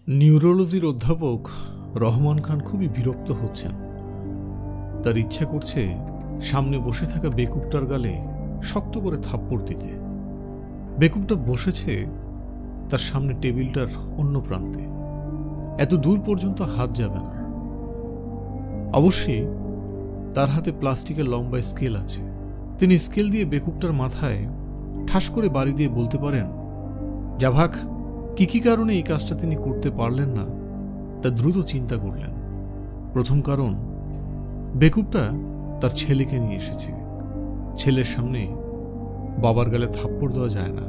নিউরোলজির অধ্যাপক রহমান খান খুবই বিরক্ত হচ্ছেন। তার ইচ্ছা করছে সামনে বসে থাকা বেকুবটার গালে শক্ত করে থাপ্পড় দিতে। বেকুবটা বসেছে তার সামনে টেবিলটার অন্য প্রান্তে, এত দূর পর্যন্ত হাত যাবে না। অবশ্যই তার হাতে প্লাস্টিকের লম্বা স্কেল আছে। তিনি স্কেল দিয়ে বেকুবটার মাথায় ঠাস করে বাড়ি দিয়ে বলতে পারেন, জাভাক কি কারণে এই কাজটা তিনি করতে পারলেন না তা দ্রুত চিন্তা করলেন। প্রথম কারণ, বেকুবটা তার ছেলেকে নিয়ে এসেছে। ছেলের সামনে বাবার গালে থাপ্পড় দেওয়া যায় না,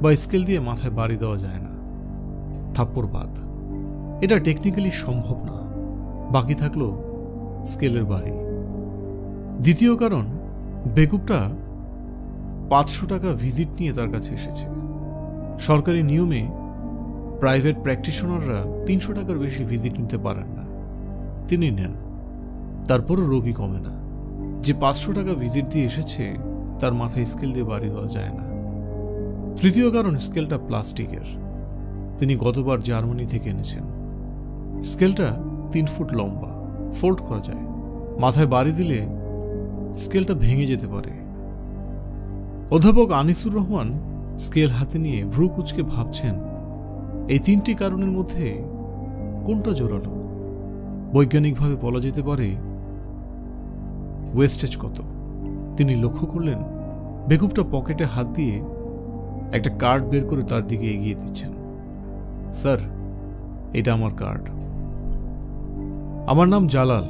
বা স্কেল দিয়ে মাথায় বাড়ি দেওয়া যায় না, থাপ্পড় বাদ। এটা টেকনিক্যালি সম্ভব না। বাকি থাকলো স্কেলের বাড়ি। দ্বিতীয় কারণ, বেকুবটা 500 টাকা ভিজিট নিয়ে তার কাছে এসেছে। সরকারি নিয়মে প্রাইভেট প্র্যাকটিশনাররা 300 টাকার বেশি ভিজিট নিতে পারেন না, তিনি নেন। তারপরও রোগী কমে না। যে 500 টাকা ভিজিট দিয়ে এসেছে তার মাথায় স্কেল দিয়ে বাড়ি দেওয়া যায় না। তৃতীয় কারণ, স্কেলটা প্লাস্টিকের। তিনি গতবার জার্মানি থেকে এনেছেন। স্কেলটা 3 ফুট লম্বা, ফোল্ড করা যায়। মাথায় বাড়ি দিলে স্কেলটা ভেঙে যেতে পারে। অধ্যাপক আনিসুর রহমান স্কেল হাতে নিয়ে ভ্রু কুঁচকে ভাবছেন, এই 3টি কারণের মধ্যে কোনটা জোরালো? বৈজ্ঞানিকভাবে বলা যেতে পারে ওয়েস্টেজ কত। তিনি লক্ষ্য করলেন বেকুবটা পকেটে হাত দিয়ে একটা কার্ড বের করে তার দিকে এগিয়ে দিচ্ছেন। স্যার, এটা আমার কার্ড। আমার নাম জালাল,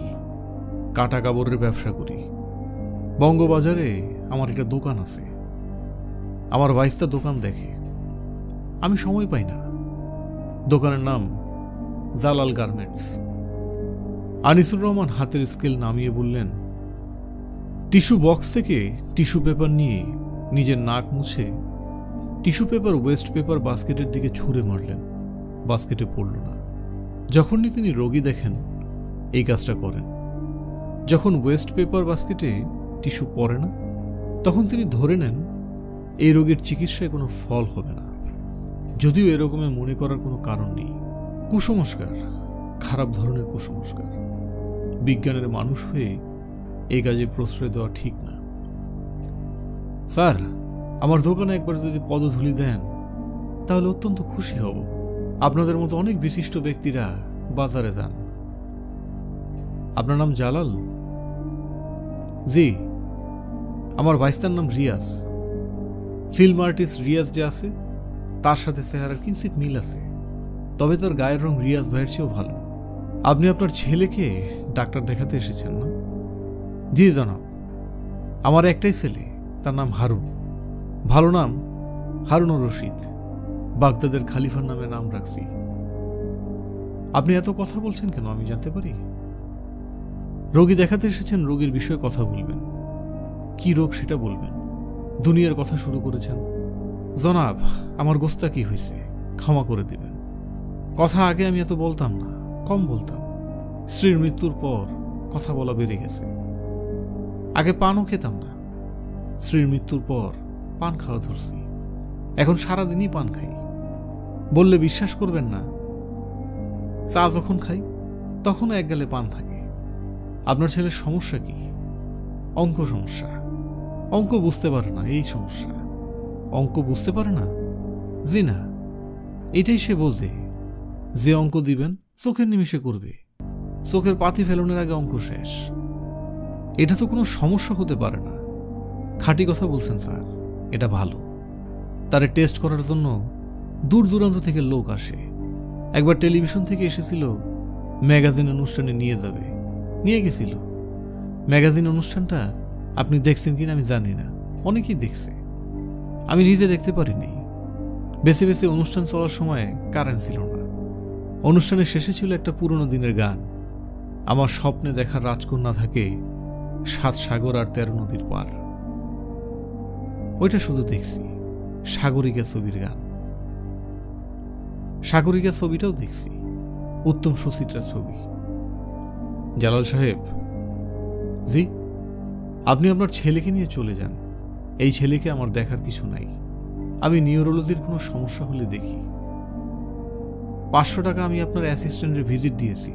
কাটা কাপড়ের ব্যবসা করি। বঙ্গবাজারে আমার একটা দোকান আছে। আমার ভাইস্তা দোকান দেখে, আমি সময় পাই না। দোকানের নাম জালাল গার্মেন্টস। আনিসুর রহমান হাতের স্কেল নামিয়ে বললেন, টিস্যু বক্স থেকে টিস্যু পেপার নিয়ে নিজের নাক মুছে টিস্যু পেপার ওয়েস্ট পেপার বাস্কেটের দিকে ছুঁড়ে মারলেন। বাস্কেটে পড়ল না। যখনই তিনি রোগী দেখেন এই কাজটা করেন। যখন ওয়েস্ট পেপার বাস্কেটে টিস্যু পড়ে না, তখন তিনি ধরে নেন এই রোগীর চিকিৎসায় কোনো ফল হবে না। যদিও এরকমে মনে করার কোনো কারণ নেই। কুসংস্কার, খারাপ ধরনের কুসংস্কার। বিজ্ঞানের মানুষ হয়ে এই কাজে প্রশ্রয় দেওয়া ঠিক না। স্যার, আমার দোকানে একবার যদি পদধূলি দেন তাহলে অত্যন্ত খুশি হব। আপনাদের মতো অনেক বিশিষ্ট ব্যক্তিরা বাজারে যান। আপনার নাম জালাল? জি। আমার ভাইস্তার নাম রিয়াজ। ফিল্ম আর্টিস্ট রিয়াজ যে আছে তার সাথে চেহারার কিঞ্চিত মিল আছে, তবে তার গায়ের রং রিয়াজ ভাইয়ের চেয়েও ভালো। আপনি আপনার ছেলেকে ডাক্তার দেখাতে এসেছেন না? জি জনাব, আমার একটাই ছেলে, তার নাম হারুন। ভালো নাম হারুনুর রশিদ। বাগদাদের খালিফার নামে নাম রাখছি। আপনি এত কথা বলছেন কেন আমি জানতে পারি? রোগী দেখাতে এসেছেন, রোগীর বিষয়ে কথা বলবেন। কি রোগ সেটা বলবেন। দুনিয়ার কথা শুরু করেছেন। জনাব, আমার গোস্তাকি হয়েছে, ক্ষমা করে দিবেন। কথা আগে আমি এত বলতাম না, কম বলতাম। স্ত্রীর মৃত্যুর পর কথা বলা বেড়ে গেছে। আগে পানও খেতাম না, স্ত্রীর মৃত্যুর পর পান খাওয়া ধরছি। এখন সারাদিনই পান খাই। বললে বিশ্বাস করবেন না, চা যখন খাই তখনও এক গালে পান থাকে। আপনার ছেলের সমস্যা কি? অঙ্ক সমস্যা। অঙ্ক বুঝতে পারে না, এই সমস্যা। অঙ্ক বুঝতে পারে না? জি না, এটাই সে বোঝে। যে অঙ্ক দিবেন চোখের নিমিষে করবে। চোখের পাতি ফেলনের আগে অঙ্ক শেষ। এটা তো কোনো সমস্যা হতে পারে না। খাঁটি কথা বলছেন স্যার, এটা ভালো। তারে টেস্ট করার জন্য দূর দূরান্ত থেকে লোক আসে। একবার টেলিভিশন থেকে এসেছিল, ম্যাগাজিন অনুষ্ঠানে নিয়ে যাবে, নিয়ে গেছিল। ম্যাগাজিন অনুষ্ঠানটা আপনি দেখছেন কিনা আমি জানি না, অনেকেই দেখছে। আমি নিজে দেখতে পারিনি। বেছে বেছে অনুষ্ঠান চলার সময় কারেন্ট ছিল না। অনুষ্ঠানের শেষে ছিল একটা পুরনো দিনের গান, আমার স্বপ্নে দেখা রাজকন্যা থাকে 7 সাগর আর 13 নদীর পার। ওইটা শুধু দেখছি। সাগরিকা ছবির গান। সাগরিকা ছবিটাও দেখছি, উত্তম সুচিত্রার ছবি। জালাল সাহেব। জি। আপনি আপনার ছেলেকে নিয়ে চলে যান। এই ছেলেকে আমার দেখার কিছু নাই। আমি নিউরোলজির কোনো সমস্যা হলে দেখি। 500 টাকা আমি আপনার অ্যাসিস্ট্যান্টের ভিজিট দিয়েছি।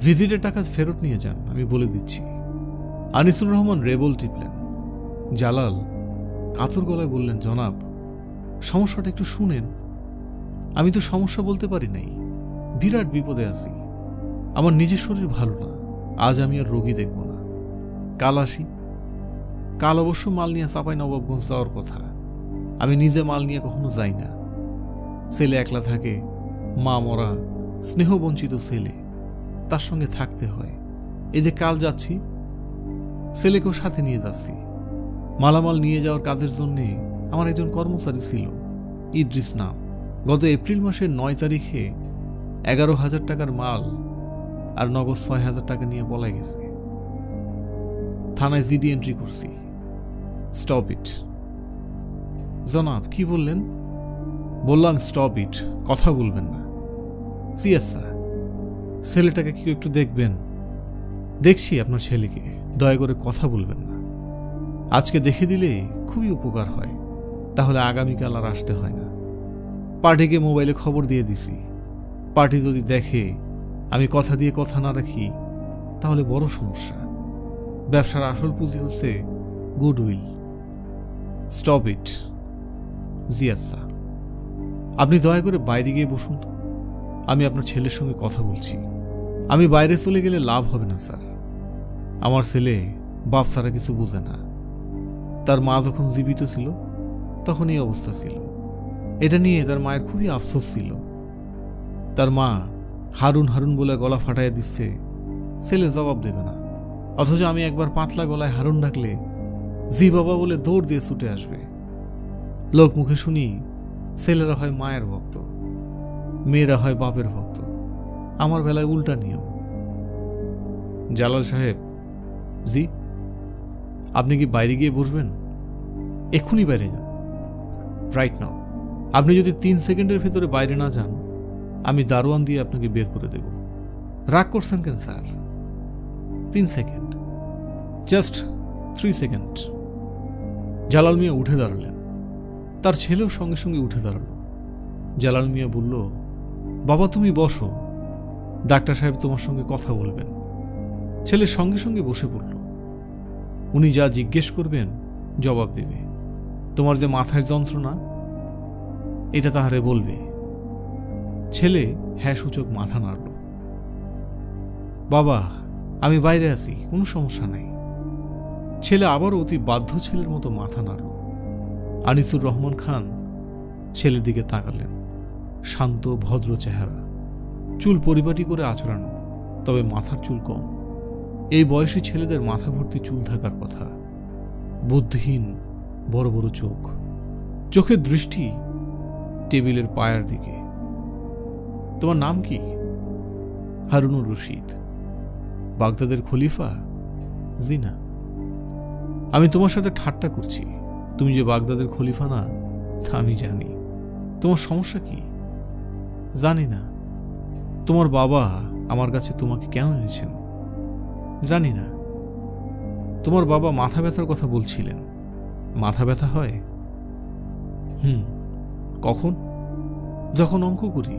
ভিজিটের টাকা ফেরত নিয়ে যান, আমি বলে দিচ্ছি। আনিসুর রহমান রেবল টিপলেন। জালাল কাতর গলায় বললেন, জনাব, সমস্যাটা একটু শুনেন। আমি তো সমস্যা বলতে পারি নাই, বিরাট বিপদে আছি। আমার নিজের শরীর ভালো না, আজ আমি আর রোগী দেখব না, কাল আসি। কাল অবশ্য মাল নিয়ে চাঁপাইনবাবগঞ্জ যাওয়ার কথা। আমি নিজে মাল নিয়ে কখনো যাই না। ছেলে একলা থাকে, মা মরা, স্নেহবঞ্চিত ছেলে, তার সঙ্গে থাকতে হয়। এই যে কাল যাচ্ছি, ছেলেকেও সাথে নিয়ে যাচ্ছি। মালামাল নিয়ে যাওয়ার কাজের জন্যে আমার একজন কর্মচারী ছিল, ইদ্রিস নাম। গত এপ্রিল মাসের 9 তারিখে 11,000 টাকার মাল আর নগদ 6,000 টাকা নিয়ে পলাই গেছে। থানায় জিডি এন্ট্রি করছি। Stop it. জনাব, কি বললেন? বললাম স্টপ ইট, কথা বলবেন না। সিয়াস স্যার, ছেলেটাকে কি একটু দেখবেন? দেখছি আপনার ছেলেকে, দয়া করে কথা বলবেন না। আজকে দেখে দিলে খুবই উপকার হয়, তাহলে আগামীকাল আর আসতে হয় না। পার্টিকে মোবাইলে খবর দিয়ে দিছি। পার্টি যদি দেখে আমি কথা দিয়ে কথা না রাখি, তাহলে বড় সমস্যা। ব্যবসার আসল পুঁজি হচ্ছে গুডউইল। Stop it. জি আচ্ছা, আপনি দয়া করে বাইরে গিয়ে বসুন তো, আমি আপনার ছেলের সঙ্গে কথা বলছি। আমি বাইরে চলে গেলে লাভ হবে না স্যার। আমার ছেলে বাপ ছাড়া কিছু বোঝে না। তার মা যখন জীবিত ছিল তখন এই অবস্থা ছিল। এটা নিয়ে তার মায়ের খুবই আফসোস ছিল। তার মা হারুন হারুন বলে গলা ফাটাইয়া দিচ্ছে, ছেলে জবাব দেবে না। অথচ আমি একবার পাতলা গলায় হারুন ডাকলে জি বাবা বলে দৌড় দিয়ে ছুটে আসবে। লোক মুখে শুনি ছেলেরা হয় মায়ের ভক্ত, মেয়েরা হয় বাপের ভক্ত। আমার বেলায় উল্টা নিয়ম। জালাল সাহেব। জি? আপনি কি বাইরে গিয়ে বসবেন? এক্ষুনি বাইরে যান, রাইট নাও। আপনি যদি 3 সেকেন্ডের ভিতরে বাইরে না যান, আমি দারোয়ান দিয়ে আপনাকে বের করে দেব। রাগ করছেন কেন sir? 3 second, just 3 second. Jalal Mia উঠে দাঁড়ালেন। তার ছেলেও সঙ্গে সঙ্গে উঠে দাঁড়াল। জালাল মিয়া বলল, বাবা তুমি বসো, ডাক্তার সাহেব তোমার সঙ্গে কথা বলবেন। ছেলে সঙ্গে সঙ্গে বসে পড়ল। উনি যা জিজ্ঞেস করবেন জবাব দেবে। তোমার যে মাথায় যন্ত্রণা, এটা তাহারে বলবে। ছেলে হ্যাঁ সূচক মাথা নাড়ল। বাবা আমি বাইরে আছি, কোনো সমস্যা নাই। ছেলে আবারও অতি বাধ্য ছেলের মতো মাথা নাড়ল। আনিসুর রহমান খান ছেলের দিকে তাকালেন। শান্ত ভদ্র চেহারা, চুল পরিপাটি করে আঁচড়ানো, তবে মাথার চুল কম। এই বয়সী ছেলেদের মাথা ভর্তি চুল থাকার কথা। বুদ্ধিহীন বড় বড় চোখ, চোখের দৃষ্টি টেবিলের পায়ার দিকে। তোমার নাম কি? হারুনুর রশিদ। বাগদাদের খলিফা? জি না। আমি তোমার সাথে ঠাট্টা করছি। তুমি যে বাগদাদের খলিফা না তা আমি জানি। তোমার সমস্যা কি? জানি না। তোমার বাবা আমার কাছে তোমাকে কেন এনেছেন? জানি না। তোমার বাবা মাথা ব্যথার কথা বলছিলেন। মাথা ব্যথা হয়? কখন? যখন অঙ্ক করি।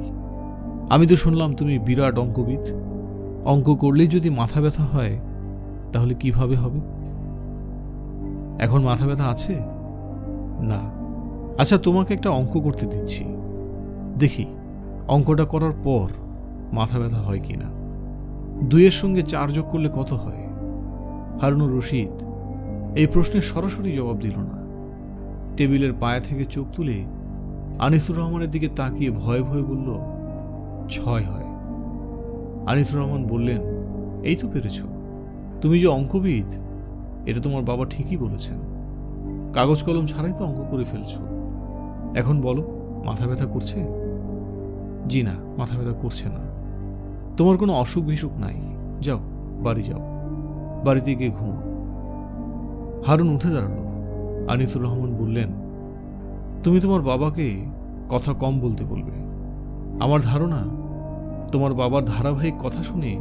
আমি তো শুনলাম তুমি বিরাট অঙ্কবিদ। অঙ্ক করলেই যদি মাথা ব্যথা হয় তাহলে কিভাবে হবে? এখন মাথা ব্যথা আছে? না। আচ্ছা তোমাকে একটা অঙ্ক করতে দিচ্ছি, দেখি অঙ্কটা করার পর মাথা ব্যথা হয় কিনা। 2-এর সঙ্গে 4 যোগ করলে কত হয়? হারুনুর রশিদ এই প্রশ্নের সরাসরি জবাব দিল না। টেবিলের পায়া থেকে চোখ তুলে আনিসুর রহমানের দিকে তাকিয়ে ভয়ে ভয়ে বলল, 6 হয়। আনিসুর রহমান বললেন, এই তো পেরেছ। তুমি যে অঙ্কবিদ এটা তোমার বাবা ঠিকই বলেছেন। কাগজ কলম ছাড়াই তো অঙ্ক করে ফেলছ। এখন বলো, মাথা ব্যথা করছে? জি না, মাথা ব্যথা করছে না। তোমার কোনো অসুখ বিসুখ নাই। যাও, বাড়ি যাও, বাড়িতে গিয়ে ঘুমাও। হারুন উঠে দাঁড়ালো। আনিসুর রহমান বললেন, তুমি তোমার বাবাকে কথা কম বলতে বলবে। আমার ধারণা তোমার বাবার ধারাবাহিক কথা শুনে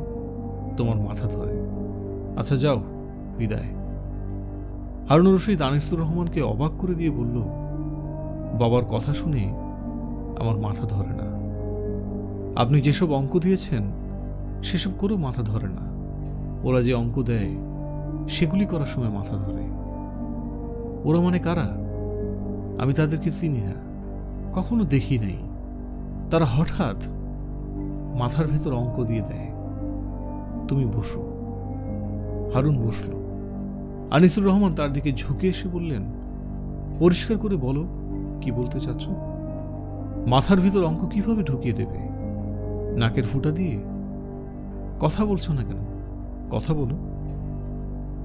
তোমার মাথা ধরে। আচ্ছা যাও, বিদায়। হারুনুর রশিদ আনিসুর রহমানকে অবাক করে দিয়ে বলল, বাবার কথা শুনে আমার মাথা ধরে না। আপনি যেসব অঙ্ক দিয়েছেন সেসব করেও মাথা ধরে না। ওরা যে অঙ্ক দেয় সেগুলি করার সময় মাথা ধরে। ওরা মানে কারা? আমি তাদেরকে চিনি না, কখনো দেখি নাই। তারা হঠাৎ মাথার ভেতর অঙ্ক দিয়ে দেয়। তুমি বসো। হারুন বসল। আনিসুর রহমান তার দিকে ঝুঁকে এসে বললেন, পরিষ্কার করে বলো, কি বলতে চাচ্ছ? মাথার ভিতর অঙ্ক কিভাবে ঢুকিয়ে দেবে? নাকের ফুটা দিয়ে? কথা বলছো না কেন? কথা বলো।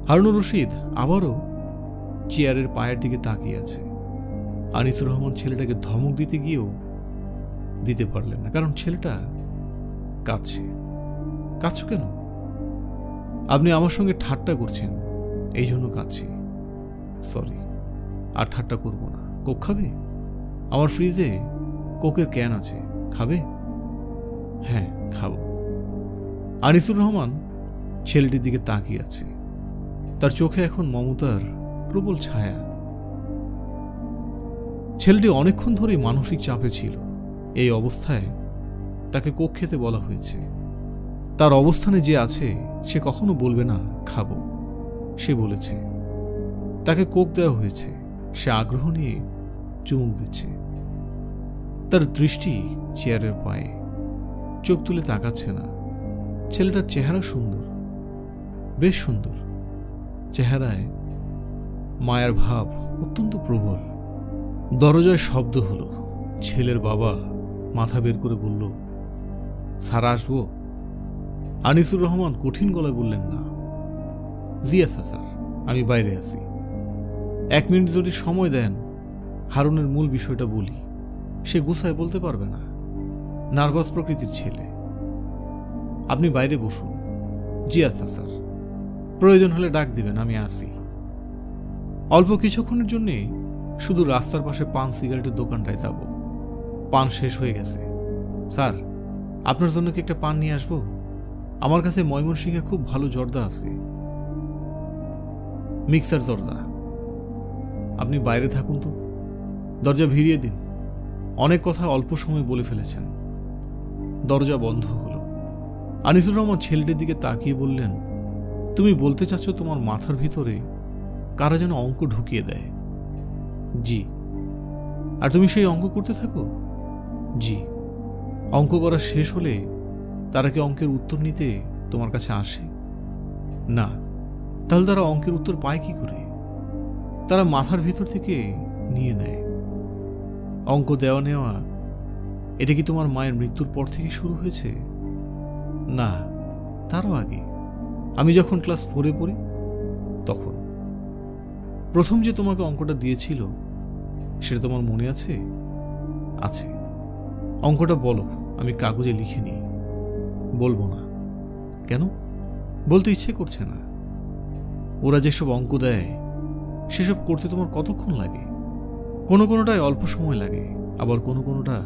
হারুনুর রশিদ আবারও চেয়ারের পায়ের দিকে তাকিয়ে আছে। আনিসুর রহমান ছেলেটাকে ধমক দিতে গিয়েও দিতে পারলেন না, কারণ ছেলেটা কাঁদছে। কাঁদছো কেন? আপনি আমার সঙ্গে ঠাট্টা করছেন, এই জন্য কাঁদছি। সরি, আর ঠাট্টা করব না। কোক খাবে? আমার ফ্রিজে কোকের ক্যান আছে, খাবে? হ্যাঁ, খাবো। আনিসুর রহমান ছেলেটির দিকে তাকিয়ে আছে। তার চোখে এখন মমতার প্রবল ছায়া। ছেলেটি অনেকক্ষণ ধরেই মানসিক চাপে ছিল। এই অবস্থায় তাকে কোক খেতে বলা হয়েছে। তার অবস্থানে যে আছে সে কখনো বলবে না খাবো। সে বলেছে। তাকে কোক দেওয়া হয়েছে। সে আগ্রহ নিয়ে চুমুক দিচ্ছে। তার দৃষ্টি চেয়ারের পায়ে, চোখ তুলে তাকাচ্ছে না। ছেলেটার চেহারা সুন্দর, বেশ সুন্দর। চেহারায় মায়ার ভাব অত্যন্ত প্রবল। দরজায় শব্দ হলো। ছেলের বাবা মাথা বের করে বলল, স্যার আসবো? আনিসুর রহমান কঠিন গলায় বললেন, না। জি আচ্ছা স্যার, আমি বাইরে আছি। 1 মিনিট যদি সময় দেন, হারুনের মূল বিষয়টা বলি। সে গুছায় বলতে পারবে না, নার্ভাস প্রকৃতির ছেলে। আপনি বাইরে বসুন। জি আচ্ছা স্যার, প্রয়োজন হলে ডাক দিবেন, আমি আসি। অল্প কিছুক্ষণের জন্যে শুধু রাস্তার পাশে পান সিগারেটের দোকানটায় যাব। পান শেষ হয়ে গেছে। স্যার, আপনার জন্য কি একটা পান নিয়ে আসবো? আমার কাছে ময়মনসিংহে খুব ভালো জর্দা আছে, মিক্সার জর্দা। আপনি বাইরে থাকুন তো, দরজা ভিড়িয়ে দিন। অনেক কথা অল্প সময় বলে ফেলেছেন। দরজা বন্ধ হলো। আনিসুর রহমান ছেলেটির দিকে তাকিয়ে বললেন, তুমি বলতে চাচ্ছ তোমার মাথার ভিতরে কারা যেন অঙ্ক ঢুকিয়ে দেয়? জি। আর তুমি সেই অঙ্ক করতে থাকো? জি। অঙ্ক করা শেষ হলে তারা কি অঙ্কের উত্তর নিতে তোমার কাছে আসে? না। তাহলে তারা অঙ্কের উত্তর পায় কি করে? তারা মাথার ভিতর থেকে নিয়ে নেয়। অঙ্ক দেওয়া নেওয়া এটা কি তোমার মায়ের মৃত্যুর পর থেকে শুরু হয়েছে? না, তারও আগে। আমি যখন ক্লাস 4-এ পড়ি তখন প্রথম যে তোমাকে অঙ্কটা দিয়েছিল সেটা তোমার মনে আছে? আছে। অঙ্কটা বলো, আমি কাগজে লিখে নিই। বলবো না। কেন? বলতে ইচ্ছে করছে না। ওরা যেসব অঙ্ক দেয় সেসব করতে তোমার কতক্ষণ লাগে? কোনো কোনোটায় অল্প সময় লাগে, আবার কোনো কোনোটা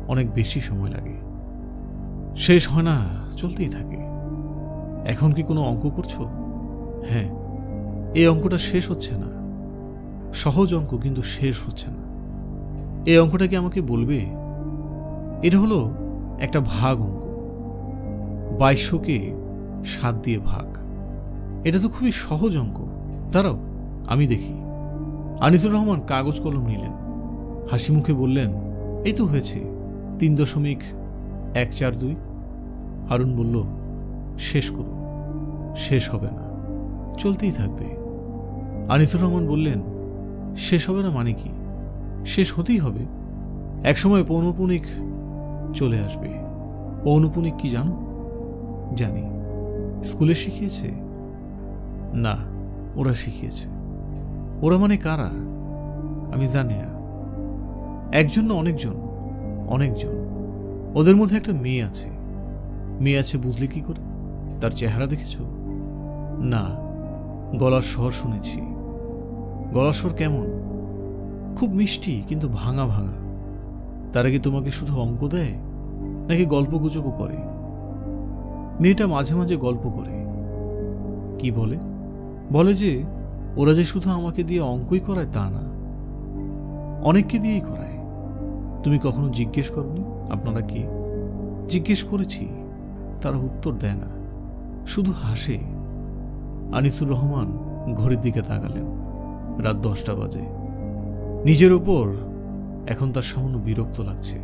অনেক বেশি সময় লাগে। শেষ হয় না, চলতেই থাকে। এখন কি কোনো অঙ্ক করছো? হ্যাঁ। এই অঙ্কটা শেষ হচ্ছে না। সহজ অঙ্ক, কিন্তু শেষ হচ্ছে না। এই অঙ্কটা কি আমাকে বলবে? এটা হলো একটা ভাগ অঙ্ক। 2200কে 7 দিয়ে ভাগ। এটা তো খুবই সহজ অঙ্ক। দাঁড়াও, আমি দেখি। আনিসুর রহমান কাগজ কলম নিলেন। হাসি মুখে বললেন, এই তো হয়েছে, 3.142। হারুন বলল, শেষ করুন। শেষ হবে না, চলতেই থাকবে। আনিসুর রহমান বললেন, শেষ হবে না মানে কি? শেষ হতেই হবে। একসময় পৌনপুনিক চলে আসবে। পৌনপুনিক কি জানো? জানি। স্কুলে শিখিয়েছে? না, ওরা শিখিয়েছে। ওরা মানে কারা? আমি জানি না। একজন না অনেকজন, অনেকজন। ওদের মধ্যে একটা মেয়ে আছে। মেয়ে আছে বুঝলে কি করে? তার চেহারা দেখেছ? না, গলার স্বর শুনেছি। গলার স্বর কেমন? খুব মিষ্টি, কিন্তু ভাঙা ভাঙা। তারা কি তোমাকে শুধু অঙ্ক দেয় নাকি গল্প গুজবও করে? মেয়েটা মাঝে মাঝে গল্প করে। কি বলে? বলে যে ওরা যে শুধু আমাকে দিয়ে অঙ্কই করায় তা না, অনেককে দিয়েই করায়। তুমি কখনো জিজ্ঞেস করনি আপনারা কে? জিজ্ঞেস করেছি, তারা উত্তর দেয় না, শুধু হাসে। আনিসুর রহমান ঘড়ির দিকে তাকালেন। রাত 10টা বাজে। নিজের ওপর এখন তার সামান্য বিরক্ত লাগছে।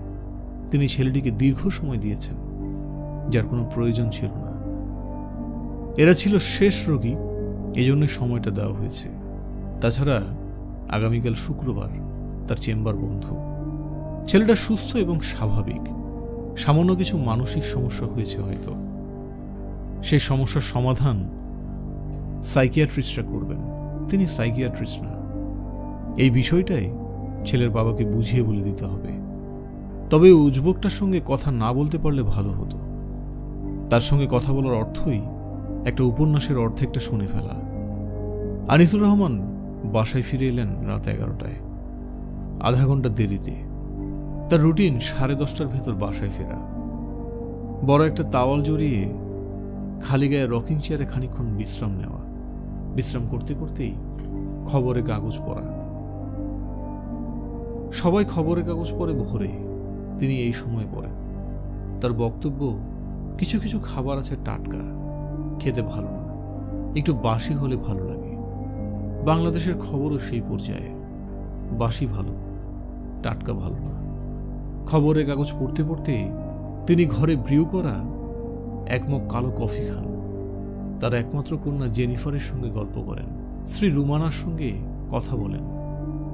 তিনি ছেলেটিকে দীর্ঘ সময় দিয়েছেন, যার কোনো প্রয়োজন ছিল না। এরা ছিল শেষ রোগী, এজন্য সময়টা দেওয়া হয়েছে। তাছাড়া আগামীকাল শুক্রবার, তার চেম্বার বন্ধ। ছেলেটা সুস্থ এবং স্বাভাবিক, সামান্য কিছু মানসিক সমস্যা হয়েছে হয়তো। সেই সমস্যার সমাধান সাইকিয়াট্রিস্টরা করবেন, তিনি সাইকিয়াট্রিস্ট না। এই বিষয়টাই ছেলের বাবাকে বুঝিয়ে বলে দিতে হবে। তবে উজবুকটার সঙ্গে কথা না বলতে পারলে ভালো হতো। তার সঙ্গে কথা বলার অর্থই একটা উপন্যাসের অর্ধেকটা শুনে ফেলা। আনিসুর রহমান বাসায় ফিরে এলেন রাত 11টায়, আধা ঘন্টা দেরিতে। তার রুটিন 10:30টার ভেতর বাসায় ফেরা, বড় একটা তাওয়াল জড়িয়ে খালি গায়ে রকিং চেয়ারে খানিকক্ষণ বিশ্রাম নেওয়া। বিশ্রাম করতে করতেই খবরের কাগজ পড়া। সবাই খবরের কাগজ পড়ে ভোরে, তিনি এই সময় পড়েন। তার বক্তব্য, কিছু কিছু খাবার আছে টাটকা, খেতে ভালো না, একটু বাসি হলে ভালো লাগে। বাংলাদেশের খবরও সেই পর্যায়ে, বাসি ভালো, টাটকা ভালো না। খবরের কাগজ পড়তে পড়তে তিনি ঘরে ব্রিউ করা এক মগ কালো কফি খান। তার একমাত্র কন্যা জেনিফারের সঙ্গে গল্প করেন, স্ত্রী রুমানার সঙ্গে কথা বলেন।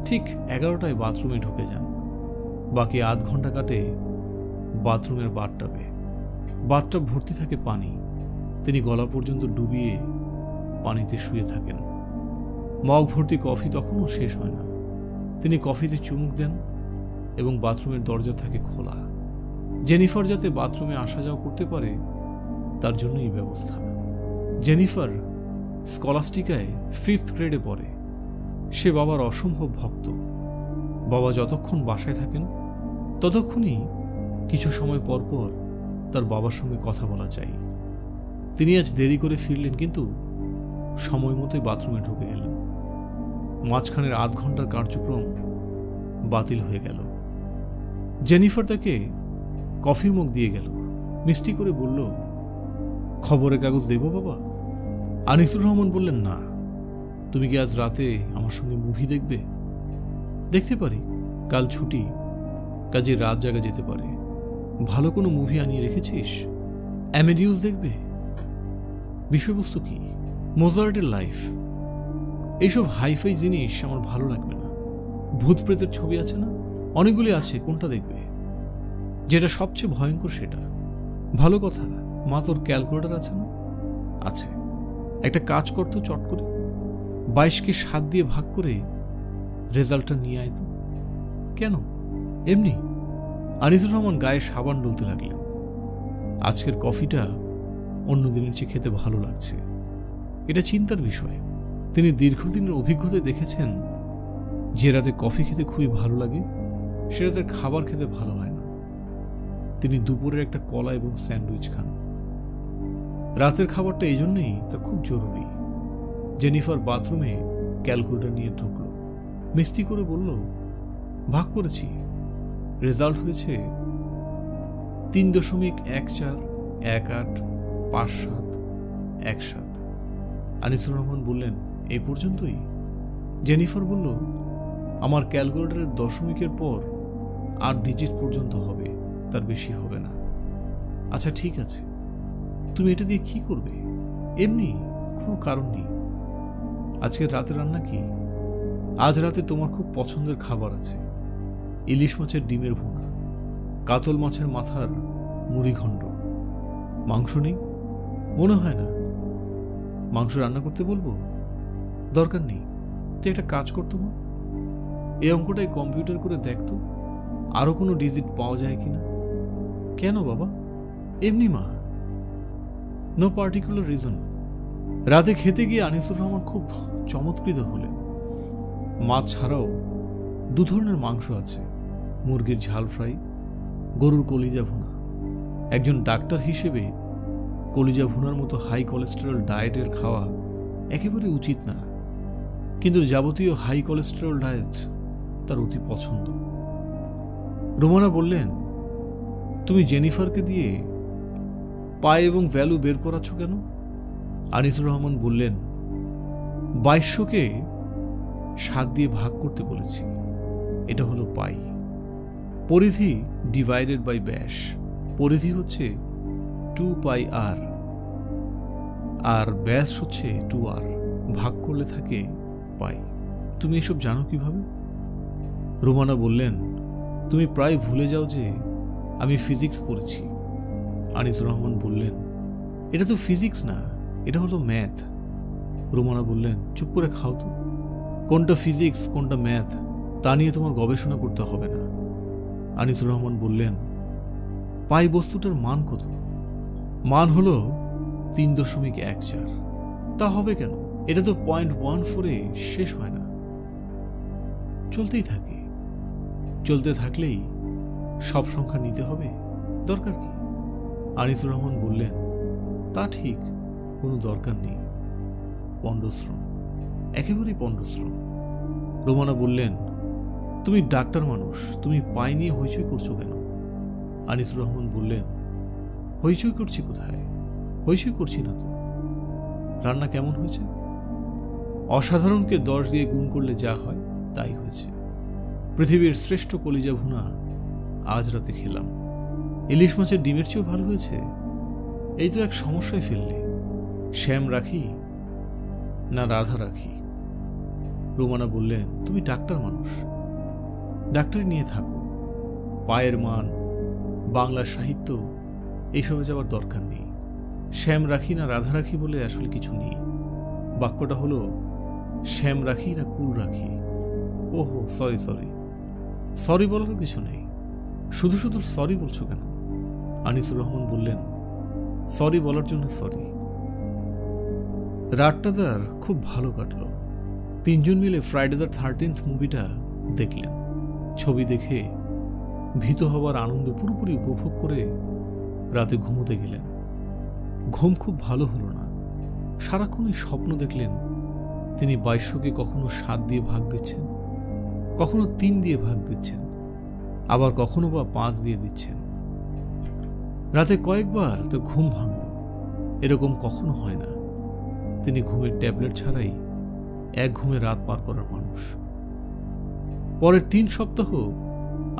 ঠিক 11টায় বাথরুমে ঢুকে যান। বাকি আধ ঘন্টা কাটে বাথরুমের বাথটাবে। বাথটাব ভর্তি থাকে পানি। তিনি গলা পর্যন্ত ডুবিয়ে পানিতে শুয়ে থাকেন। মগ ভর্তি কফি তখনও শেষ হয় না। তিনি কফিতে চুমুক দেন এবং বাথরুমের দরজা থাকে খোলা। জেনিফার যাতে বাথরুমে আসা যাওয়া করতে পারে, তার জন্য এই ব্যবস্থা। জেনিফার স্কলাস্টিকায় 5th গ্রেডে পড়ে। সে বাবার অসম্ভব ভক্ত। বাবা যতক্ষণ বাসায় থাকেন ততক্ষণই কিছু সময় পর পর তার বাবার সঙ্গে কথা বলা চাই। তিনি আজ দেরি করে ফিরলেন, কিন্তু সময় মতোই বাথরুমে ঢুকে গেলেন। মাঝখানের আধ ঘন্টার কার্যক্রম বাতিল হয়ে গেল। জেনিফার তাকে কফি মগ দিয়ে গেল, মিষ্টি করে বলল, খবরের কাগজ দেব বাবা? আনিসুর রহমান বললেন, না। তুমি কি আজ রাতে আমার সঙ্গে মুভি দেখবে? দেখতে পারি, কাল ছুটি, কাজে রাত জাগা যেতে পারে। ভালো কোনো মুভি আনিয়ে রেখেছিস? অ্যামেডিউস দেখবে? বিষয়বস্তু কি? মোজার্টের লাইফ। এইসব হাইফাই জিনিস আমার ভালো লাগবে না। ভূত প্রেতের ছবি আছে না, অনেকগুলি আছে, কোনটা দেখবে? যেটা সবচেয়ে ভয়ঙ্কর সেটা। ভালো কথা, মা তোর ক্যালকুলেটর আছে না? আছে। একটা কাজ করতো, চট করে 22কে 7 দিয়ে ভাগ করে রেজাল্টটা নিয়ে আয় তো। কেন? এমনি। আনিসুর রহমান গায়ে সাবান ডলতে লাগলেন। আজকের কফিটা অন্য দিনের চেয়ে খেতে ভালো লাগছে। এটা চিন্তার বিষয়। তিনি দীর্ঘদিনের অভিজ্ঞতায় দেখেছেন, যে রাতে কফি খেতে খুবই ভালো লাগে, সে রাতের খাবার খেতে ভালো হয় না। তিনি দুপুরের একটা কলা এবং স্যান্ডউইচ খান। রাতের খাবারটা এই জন্যই তার খুব জরুরি। জেনিফার বাথরুমে ক্যালকুলেটর নিয়ে ঢুকল, মিষ্টি করে বলল, ভাগ করেছি, রেজাল্ট হয়েছে 3.14185717। আনিসুর রহমান বললেন, এই পর্যন্তই? জেনিফার বলল, আমার ক্যালকুলেটরের দশমিকের পর 8 ডিজিট পর্যন্ত হবে, তার বেশি হবে না। আচ্ছা ঠিক আছে, তুমি এটা দিয়ে কি করবে? এমনি, কোনো কারণ নেই। আজকের রাতে রান্না কি? আজ রাতে তোমার খুব পছন্দের খাবার আছে, ইলিশ মাছের ডিমের ভুনা, কাতল মাছের মাথার মুড়িঘণ্ড। মাংস নেই? মনে হয় না। মাংস রান্না করতে বলবো? দরকার নেই। তুই একটা কাজ করতো না, এই অঙ্কটাই কম্পিউটার করে দেখতো, আরো কোনো ডিজিট পাওয়া যায় কিনা। কেন বাবা? এমনি মা, নো পার্টিকুলার রিজন। রাতে খেতে গিয়ে আনিসুর রহমান খুব চমৎকৃত হলেন। মাছ ছাড়াও 2 ধরনের মাংস আছে, মুরগির ঝাল ফ্রাই, গরুর কলিজা ভুনা। একজন ডাক্তার হিসেবে কলিজা ভুনার মতো হাই কোলেস্টেরল ডায়েটের খাওয়া একেবারে উচিত না, কিন্তু যাবতীয় হাই কোলেস্টেরল ডায়েট তার অতি পছন্দ। রোমানা বললেন, তুমি জেনিফারকে দিয়ে পাই এবং ভ্যালু বের করাচ্ছ কেন? আনিসুর রহমান বললেন, 2200কে 7 দিয়ে ভাগ করতে বলেছি, এটা হলো পাই। পরিধি ডিভাইডেড বাই ব্যাস, পরিধি হচ্ছে 2 পাই আর, আর ব্যাস হচ্ছে 2r, ভাগ করলে থাকে পাই। তুমি এসব জানো কিভাবে? রোমানা বললেন, তুমি প্রায় ভুলে যাও যে আমি ফিজিক্স পড়েছি। আনিসুর রহমান বললেন, এটা তো ফিজিক্স না, এটা হলো ম্যাথ। রোমানা বললেন, চুপ করে খাও তো, কোনটা ফিজিক্স কোনটা ম্যাথ তা নিয়ে তোমার গবেষণা করতে হবে না। আনিসুর রহমান বললেন, পাই বস্তুটার মান কত? মান হলো 3.14। তা হবে কেন? এটা তো 0.14-এ শেষ হয় না, চলতেই থাকে। চলতে থাকলেই সব সংখ্যা নিতে হবে, দরকার কি? আনিসুর রহমান বললেন, তা ঠিক, কোনো দরকার নেই, পণ্ডশ্রম, একেবারেই পণ্ডশ্রম। রোমানা বললেন, তুমি ডাক্তার মানুষ, তুমি পাই নিয়ে হইচই করছো কেন? আনিসুর রহমান বললেন, হইচই করছি কোথায়? হইচই করছি না তো। রান্না কেমন হয়েছে? অসাধারণকে 10 দিয়ে গুণ করলে যা হয় তাই হয়েছে। পৃথিবীর শ্রেষ্ঠ কলিজা ভুনা আজ রাতে খেলাম, ইলিশ মাছের ডিমের চেয়েও ভালো হয়েছে। এই তো এক সমস্যায় ফেললে, শ্যাম রাখি না রাধা রাখি? রোমানা বললেন, তুমি ডাক্তার মানুষ, ডাক্তারি নিয়ে থাকো, পায়ের মান, বাংলা সাহিত্য এইসবে যাওয়ার দরকার নেই। শ্যাম রাখি না রাধা রাখি বলে আসলে কিছু নেই। বাক্যটা হলো শ্যাম রাখি না কুল রাখি। ওহো, সরি সরি, সরি বলারও কিছু নেই, শুধু শুধু সরি বলছো কেন? আনিসুর রহমান বললেন, সরি বলার জন্য সরি। রাতটা তার খুব ভালো কাটলো। 3 জন মিলে ফ্রাইডে দ্য 13th মুভিটা দেখলেন। ছবি দেখে ভীত হওয়ার আনন্দ পুরোপুরি উপভোগ করে রাতে ঘুমোতে গেলেন। ঘুম খুব ভালো হলো না, সারাক্ষণই স্বপ্ন দেখলেন তিনি 2200কে কখনো 7 দিয়ে ভাগ দিচ্ছেন, কখনো 3 দিয়ে ভাগ দিচ্ছেন, আবার কখনো বা 5 দিয়ে দিচ্ছেন। রাতে কয়েকবার তো ঘুম ভাঙল, এরকম কখনো হয় না। তিনি ঘুমের ট্যাবলেট ছাড়াই এক ঘুমে রাত পার করার মানুষ। পরের 3 সপ্তাহ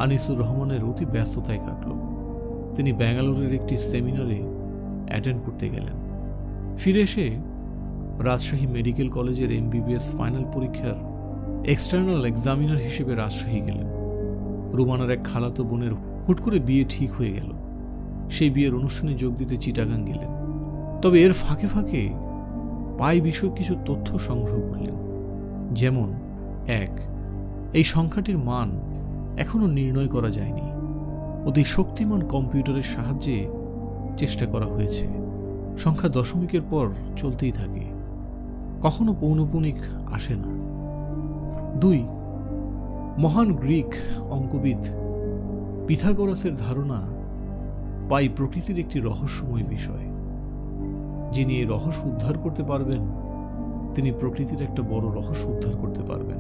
আনিসুর রহমানের অতি ব্যস্ততায় কাটল। তিনি ব্যাঙ্গালোরের একটি সেমিনারে অ্যাটেন্ড করতে গেলেন। ফিরে এসে রাজশাহী মেডিকেল কলেজের MBBS ফাইনাল পরীক্ষার এক্সটার্নাল এক্সামিনার হিসেবে রাজশাহী গেলেন। রোমানার এক খালাতো বোনের হুট করে বিয়ে ঠিক হয়ে গেল। সেই বিয়ের অনুষ্ঠানে যোগ দিতে চিটাগাং গেলেন। তবে এর ফাঁকে ফাঁকে পাই বিষয়ক কিছু তথ্য সংগ্রহ করলেন। যেমন 1, এই সংখ্যাটির মান এখনো নির্ণয় করা যায়নি। অতি শক্তিমান কম্পিউটারের সাহায্যে চেষ্টা করা হয়েছে। সংখ্যা দশমিকের পর চলতেই থাকে, কখনো পৌনপুনিক আসে না। 2, মহান গ্রিক অঙ্কবিদ পিথাগোরাসের ধারণা পাই প্রকৃতির একটি রহস্যময় বিষয়। যিনি এই রহস্য উদ্ধার করতে পারবেন তিনি প্রকৃতির একটা বড় রহস্য উদ্ধার করতে পারবেন।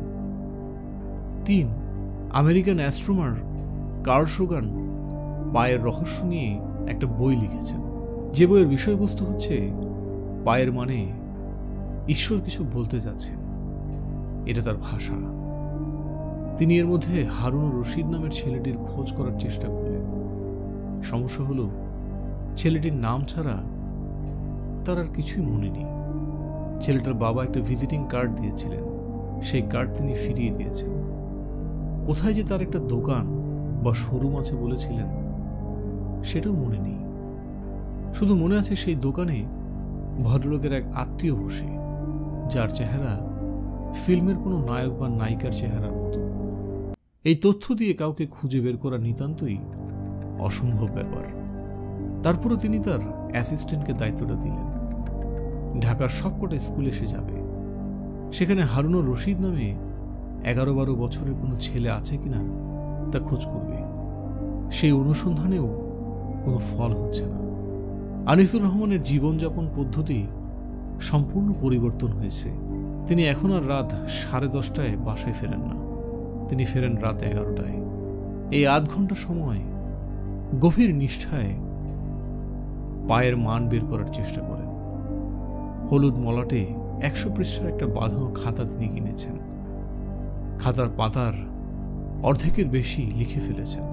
3, আমেরিকান অ্যাস্ট্রোনমার কার্ল সোগান পায়ের রহস্য নিয়ে একটা বই লিখেছেন, যে বইয়ের বিষয়বস্তু হচ্ছে পায়ের মানে ঈশ্বর কিছু বলতে যাচ্ছেন, এটা তার ভাষা। তিনি এর মধ্যে হারুন রশিদ নামের ছেলেটির খোঁজ করার চেষ্টা করলেন। সমস্যা হলো ছেলেটির নাম ছাড়া তার আর কিছুই মনে নেই। ছেলেটার বাবা একটা ভিজিটিং কার্ড দিয়েছিলেন, সেই কার্ড তিনি ফিরিয়ে দিয়েছেন। কোথায় যে তার একটা দোকান বা শোরুম আছে বলেছিলেন সেটাও মনে নেই। শুধু মনে আছে সেই দোকানে ভদ্রলোকের এক আত্মীয় বসে, যার চেহারা ফিল্মের কোনো নায়ক বা নায়িকার চেহারার মতো। এই তথ্য দিয়ে কাউকে খুঁজে বের করা নিতান্তই অসম্ভব ব্যাপার। তারপরও তিনি তার অ্যাসিস্ট্যান্টকে দায়িত্বটা দিলেন। ঢাকার সবকটা স্কুলে সে যাবে, সেখানে হারুন রশিদ নামে 11-12 বছরের কোনো ছেলে আছে কিনা তা খোঁজ করবে। সেই অনুসন্ধানেও কোনো ফল হচ্ছে না। আনিসুর রহমানের জীবনযাপন পদ্ধতি সম্পূর্ণ পরিবর্তন হয়েছে। তিনি এখন আর রাত 10:30টায় বাসায় ফেরেন না, তিনি ফেরেন রাত 11টায়। এই আধ ঘন্টা সময় গভীর নিষ্ঠায় পায়ের মান বের করার চেষ্টা করেন। হলুদ মলাটে 100 পৃষ্ঠার একটা বাঁধানো খাতা তিনি কিনেছেন। খাতার পাতার অর্ধেকের বেশি লিখে ফেলেছেন।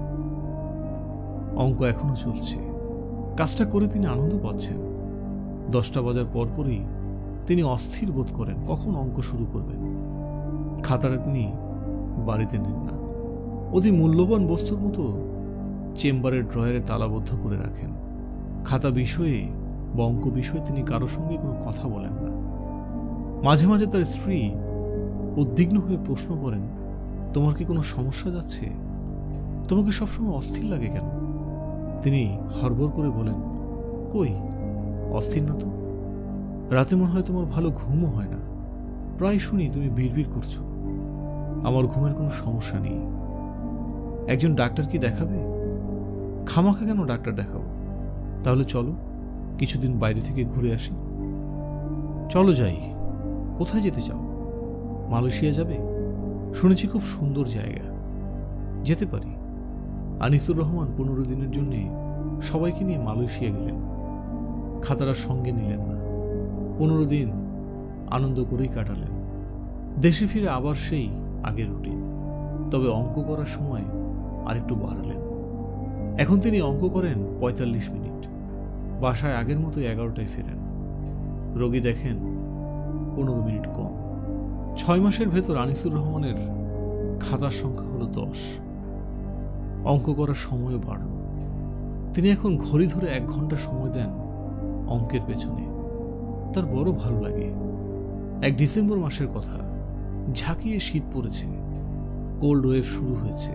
অঙ্ক এখনো চলছে। কাজটা করে তিনি আনন্দ পাচ্ছেন। 10টা বাজার পরপরই তিনি অস্থির বোধ করেন কখন অঙ্ক শুরু করবেন। খাতাটা তিনি বাড়িতে নেন না। অতি মূল্যবান বস্তুর মতো চেম্বারের ড্রয়ারে তালাবদ্ধ করে রাখেন। খাতা বিষয়ে বা অঙ্ক বিষয়ে তিনি কারোর সঙ্গে কোনো কথা বলেন না। মাঝে মাঝে তার স্ত্রী উদ্বিগ্ন হয়ে প্রশ্ন করেন, তোমার কি কোনো সমস্যা যাচ্ছে? তোমাকে সবসময় অস্থির লাগে কেন? তিনি হড়বড় করে বলেন, কই, অস্থির না তো। রাতে মনে হয় তোমার ভালো ঘুমও হয় না। প্রায় শুনি তুমি বিড়বিড় করছো। আমার ঘুমের কোনো সমস্যা নেই। একজন ডাক্তার কি দেখাবে? খামাখা কেন ডাক্তার দেখাবো? তাহলে চলো কিছুদিন বাইরে থেকে ঘুরে আসি। চলো যাই। কোথায় যেতে চাও? মালয়েশিয়া যাবে? শুনেছি খুব সুন্দর জায়গা। যেতে পারি। আনিসুর রহমান 15 দিনের জন্য সবাইকে নিয়ে মালয়েশিয়া গেলেন। খাতারা সঙ্গে নিলেন না। 15 দিন আনন্দ করেই কাটালেন। দেশে ফিরে আবার সেই আগের রুটিন। তবে অঙ্ক করার সময় আরেকটু বাড়ালেন। এখন তিনি অঙ্ক করেন 45 মিনিট। বাসায় আগের মতো 11টায় ফেরেন। রোগী দেখেন 15 মিনিট কম। 6 মাসের ভেতর আনিসুর রহমানের খাতার সংখ্যা হলো 10। অঙ্ক করার সময়ও বাড়ল। তিনি এখন ঘড়ি ধরে 1 ঘন্টা সময় দেন অঙ্কের পেছনে। তার বড় ভালো লাগে। 1 ডিসেম্বর মাসের কথা। ঝাঁকিয়ে শীত পড়েছে। কোল্ড ওয়েভ শুরু হয়েছে।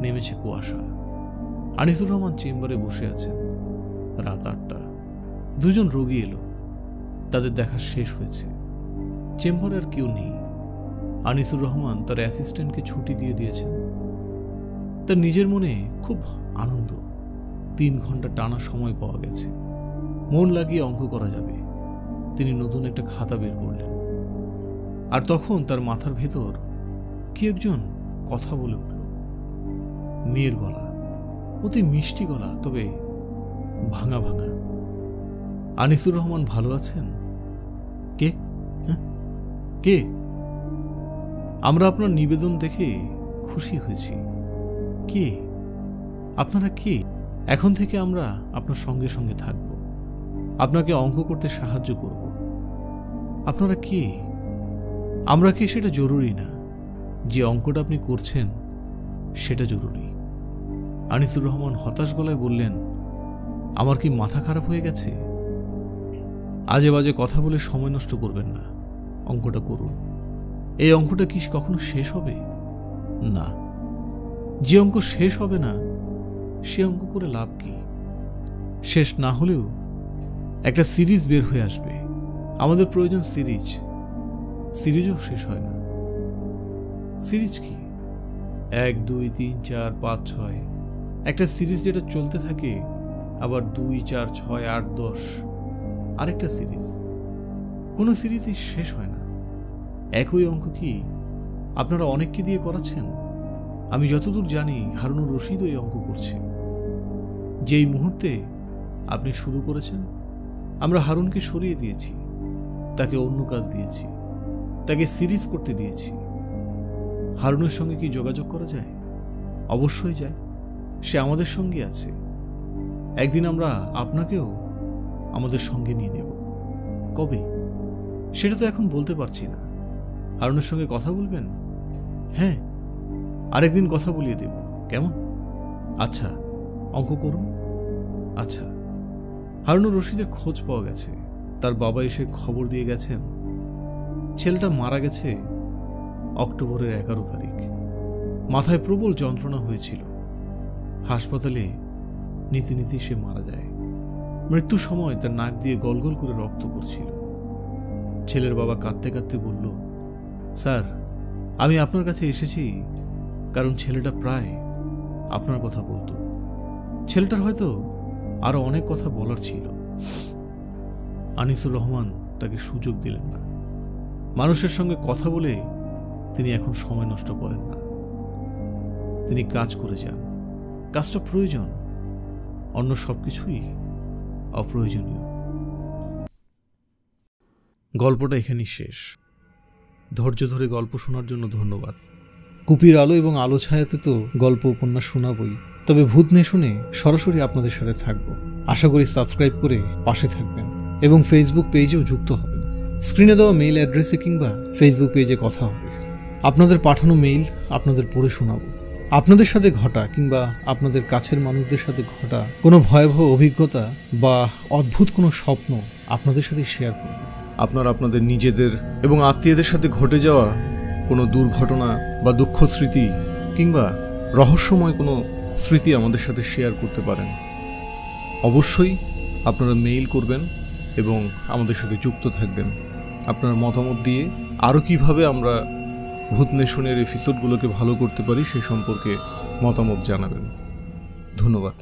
নেমেছে কুয়াশা। আনিসুর রহমান চেম্বারে বসে আছেন। রাত 8টা। 2জন রোগী এলো। তাদের দেখা শেষ হয়েছে। চেম্বারে আর কেউ নেই। আনিসুর রহমান তার অ্যাসিস্ট্যান্টকে ছুটি দিয়ে দিয়েছেন। তার নিজের মনে খুব আনন্দ। 3 ঘন্টা টানা সময় পাওয়া গেছে। মন লাগিয়ে অঙ্ক করা যাবে। তিনি নতুন একটা খাতা বের করলেন। আর তখন তার মাথার ভেতর কি একজন কথা বলে উঠল। মেয়ের গলা, অতি মিষ্টি গলা, তবে ভাঙা ভাঙা। আনিসুর রহমান ভালো আছেন? কে? কে? আমরা আপনার নিবেদন দেখে খুশি হয়েছি। কে? আপনারা কে? এখন থেকে আমরা আপনার সঙ্গে সঙ্গে থাকব। আপনাকে অঙ্ক করতে সাহায্য করব। আপনারা কে? আমরা কে সেটা জরুরি না। যে অঙ্কটা আপনি করছেন সেটা জরুরি। আনিসুর রহমান হতাশ গলায় বললেন, আমার কি মাথা খারাপ হয়ে গেছে? আজে বাজে কথা বলে সময় নষ্ট করবেন না। অঙ্কটা করুন। এই অঙ্কটা কি কখনো শেষ হবে? না। যে অঙ্ক শেষ হবে না সে অঙ্ক করে লাভ কি? শেষ না হলেও একটা সিরিজ বের হয়ে আসবে। আমাদের প্রয়োজন সিরিজ। সিরিজও শেষ হয় না। সিরিজ কি? 1, 2, 3, 4, 5, 6 একটা সিরিজ যেটা চলতে থাকে। আবার 2, 4, 6, 8, 10 আরেকটা সিরিজ। কোনো সিরিজই শেষ হয় না। একই অঙ্ক কি আপনারা অনেককে দিয়ে করাচ্ছেন? আমি যতদূর জানি হারুনুর রশিদও এই অঙ্ক করছে। যেই মুহূর্তে আপনি শুরু করেছেন আমরা হারুনকে সরিয়ে দিয়েছি। তাকে অন্য কাজ দিয়েছি। তাকে সিরিজ করতে দিয়েছি। হারুনের সঙ্গে কি যোগাযোগ করা যায়? অবশ্যই যায়। সে আমাদের সঙ্গে আছে। একদিন আমরা আপনাকেও আমাদের সঙ্গে নিয়ে নেব। কবে সেটা তো এখন বলতে পারছি না। হারুনের সঙ্গে কথা বলবেন? হ্যাঁ, আরেকদিন কথা বলিয়ে দেব। কেমন? আচ্ছা, অঙ্ক করুন। আচ্ছা। হারুনুর রশিদের খোঁজ পাওয়া গেছে। তার বাবা এসে খবর দিয়ে গেছেন ছেলেটা মারা গেছে অক্টোবরের 11 তারিখ। মাথায় প্রবল যন্ত্রণা হয়েছিল। হাসপাতালে নিতে নিতে সে মারা যায়। মৃত্যুর সময় তার নাক দিয়ে গলগল করে রক্ত পড়ছিল। ছেলের বাবা কাঁদতে কাঁদতে বলল, স্যার, আমি আপনার কাছে এসেছি কারণ ছেলেটা প্রায় আপনার কথা বলতো। ছেলেটার হয়তো আরো অনেক কথা বলার ছিল। আনিসুর রহমান তাকে সুযোগ দিলেন না। মানুষের সঙ্গে কথা বলে তিনি এখন সময় নষ্ট করেন না। তিনি কাজ করে যান। কাজটা প্রয়োজন, অন্য সব কিছুই অপ্রয়োজনীয়। গল্পটা এখানেই শেষ। ধৈর্য ধরে গল্প শোনার জন্য ধন্যবাদ। কুপির আলো এবং আলো ছায়াতে তো গল্প উপন্যাস শোনাবই, তবে ভূত নেশুনে সরাসরি আপনাদের সাথে থাকব। আশা করি সাবস্ক্রাইব করে পাশে থাকবেন এবং ফেসবুক পেজেও যুক্ত হবেন। স্ক্রিনে দেওয়া মেইল অ্যাড্রেসে কিংবা ফেসবুক পেজে কথা হবে। আপনাদের পাঠানো মেইল আপনাদের পড়ে শোনাবো। আপনাদের সাথে ঘটা কিংবা আপনাদের কাছের মানুষদের সাথে ঘটা কোনো ভয়াবহ অভিজ্ঞতা বা অদ্ভুত কোনো স্বপ্ন আপনাদের সাথে শেয়ার করব। আপনারা আপনাদের নিজেদের এবং আত্মীয়দের সাথে ঘটে যাওয়া কোনো দুর্ঘটনা বা দুঃখ স্মৃতি কিংবা রহস্যময় কোনো স্মৃতি আমাদের সাথে শেয়ার করতে পারেন। অবশ্যই আপনারা মেইল করবেন এবং আমাদের সাথে যুক্ত থাকবেন। আপনার মতামত দিয়ে আরও কিভাবে আমরা ভূত নেশনের এপিসোডগুলোকে ভালো করতে পারি সেই সম্পর্কে মতামত জানাবেন। ধন্যবাদ।